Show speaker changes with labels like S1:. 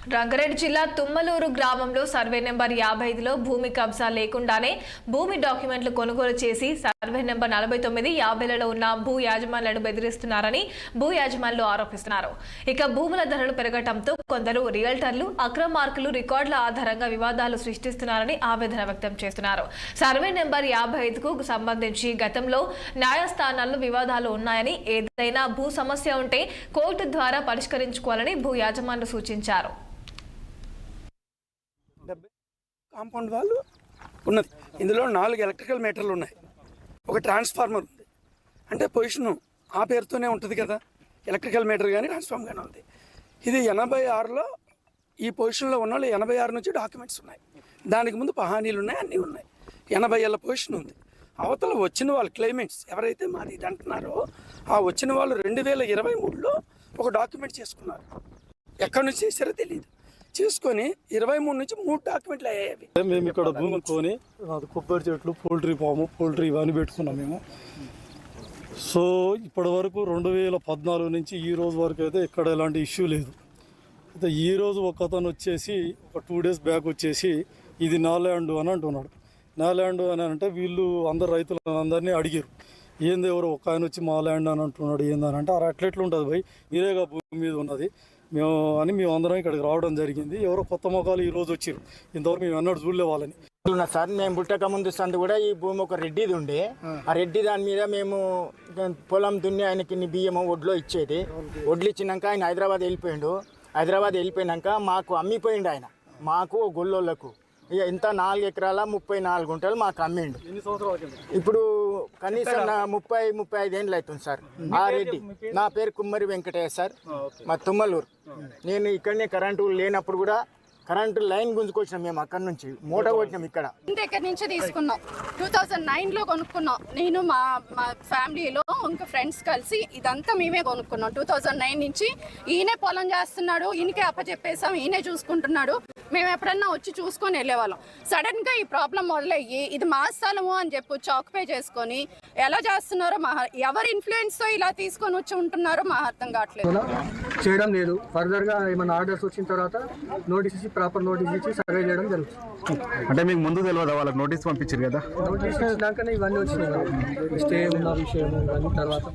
S1: రంగారెడ్డి జిల్లా తుమ్మలూరు గ్రామంలో survey number 55లో భూమి కబ్జా లేకుండానే భూమి డాక్యుమెంట్లు కొనుగోలు చేసి సర్వే నెంబర్ 49, 50లలో ఉన్న భూ యాజమాన్యాలను బెదిరిస్తున్నారని భూ యాజమాన్యులు ఆరోపిస్తున్నారు. ఇక భూముల ధరలు పెరగడంతో కొందరు రియల్టర్లు అక్రమార్కులు రికార్డుల ఆధారంగా వివాదాలు సృష్టిస్తున్నారని ఆవేదన వ్యక్తం చేస్తున్నారు. సర్వే నెంబర్ 55కు సంబంధించి గతంలో న్యాయస్థానాల్లో వివాదాలు ఉన్నాయని, ఏదైనా భూ సమస్య ఉంటే కోర్టు ద్వారా పరిష్కరించుకోవాలని భూ యాజమాన్యులు సూచించారు.
S2: కాంపౌండ్ వాళ్ళు ఉన్నది. ఇందులో 4 ఎలక్ట్రికల్ మీటర్లు ఉన్నాయి, ఒక ట్రాన్స్ఫార్మర్ ఉంది. అంటే పొజిషన్ ఆ పేరుతోనే ఉంటుంది కదా, ఎలక్ట్రికల్ మీటర్ కానీ ట్రాన్స్ఫార్మర్ కానీ ఉంది. ఇది 86లో ఈ పొజిషన్లో ఉన్న వాళ్ళు 86 నుంచి డాక్యుమెంట్స్ ఉన్నాయి. దానికి ముందు పహానీలు ఉన్నాయి, అన్నీ ఉన్నాయి. 80 ఏళ్ళ పొజిషన్ ఉంది. అవతల వచ్చిన వాళ్ళు క్లైమేట్స్ ఎవరైతే మాది ఇది అంటున్నారో ఆ వచ్చిన వాళ్ళు 2023లో ఒక డాక్యుమెంట్ చేసుకున్నారు. ఎక్కడి నుంచి చేశారో తెలియదు. చేసుకొని 23 నుంచి 3 డాక్యుమెంట్లు అయ్యాయి.
S3: మేము ఇక్కడ భూమి కొని కొబ్బరి చెట్లు, పోల్ట్రీ ఫాము, పోల్ట్రీ ఇవన్నీ పెట్టుకున్నాం మేము. సో ఇప్పటి వరకు 2014 నుంచి ఈ రోజు వరకు అయితే ఇక్కడ ఎలాంటి ఇష్యూ లేదు. అయితే ఈరోజు ఒక అతను వచ్చేసి ఒక 2 days బ్యాక్ వచ్చేసి ఇది నా ల్యాండ్ అని అంటున్నాడు. నా ల్యాండ్ అని అంటే వీళ్ళు అందరు రైతులందరినీ అడిగారు, ఏంది ఎవరు ఒక ఆయన వచ్చి మా ల్యాండ్ అని అంటున్నాడు ఏందని అంటే అట్లెట్లు ఉంటుంది భయ్, మీరేగా భూమి మీద ఉన్నది మేము అందరం ఇక్కడికి రావడం జరిగింది. ఎవరో కొత్త మొఖాలు ఈ రోజు వచ్చారు, ఇంతవరకు మేము అన్నట్టు చూడలే వాళ్ళని.
S4: సార్ మేము పుట్టక ముందు సందు కూడా ఈ భూమి ఒక రెడ్డిది ఉండే, ఆ రెడ్డి దాని మీద మేము పొలం దున్ని ఆయనకి బియ్యము ఒడ్లో ఇచ్చేది. ఒడ్లు ఇచ్చినాక ఆయన హైదరాబాద్ వెళ్ళిపోయిండు. హైదరాబాద్ వెళ్ళిపోయినాక మాకు అమ్మిపోయిండు ఆయన, మాకు గొల్లోళ్ళకు. ఇక ఇంత 4 ఎకరాల 34 గుంటలు మాకు అమ్మిండు. ఇప్పుడు కనీసం 30-35 ఏళ్ళు అవుతుంది సార్. ఆ రెడ్డి నా పేరు కుమ్మరి వెంకటయ్య సార్, మా తుమ్మలూరు. నేను ఇక్కడనే కరెంటు లేనప్పుడు కూడా కరెంటు లైన్ గుంజుకొచ్చినాం మేము, అక్కడ నుంచి మూట కొట్టినాం.
S5: ఇక్కడ నుంచి తీసుకున్నాం, 2009లో కొనుక్కున్నాం. నేను మా ఫ్యామిలీలో ఇంకా ఫ్రెండ్స్ కలిసి ఇదంతా మేమే కొనుక్కున్నాం. 2009 నుంచి ఈయనే పొలం చేస్తున్నాడు, ఈయనకే అప్పచెప్పేసాం, ఈయనే చూసుకుంటున్నాడు. మేము ఎప్పుడన్నా వచ్చి చూసుకొని వెళ్ళేవాళ్ళం. సడన్ గా ఈ ప్రాబ్లం మొదలయ్యి ఇది మా స్థలము అని చెప్పి ఆక్యుపై చేసుకొని ఎలా చేస్తున్నారో ఎవరి ఇన్ఫ్లుయెన్స్ తో ఇలా తీసుకొని వచ్చి ఉంటున్నారో మా అర్థం కావట్లేదు.
S6: చేయడం లేదు. ఫర్దర్ గా ఏమైనా ఆర్డర్స్ వచ్చిన తర్వాత నోటీస్ ఇచ్చి ప్రాపర్ నోటీస్ ఇచ్చి సర్వే చేయడం జరుగుతుంది.
S7: అంటే మీకు ముందు తెలియదా వాళ్ళకి నోటీస్ పంపించారు కదా?
S6: నోటీస్ ఇచ్చినాకనే ఇవన్నీ వచ్చినాయి, స్టే ఉన్న విషయం ఇవన్నీ తర్వాత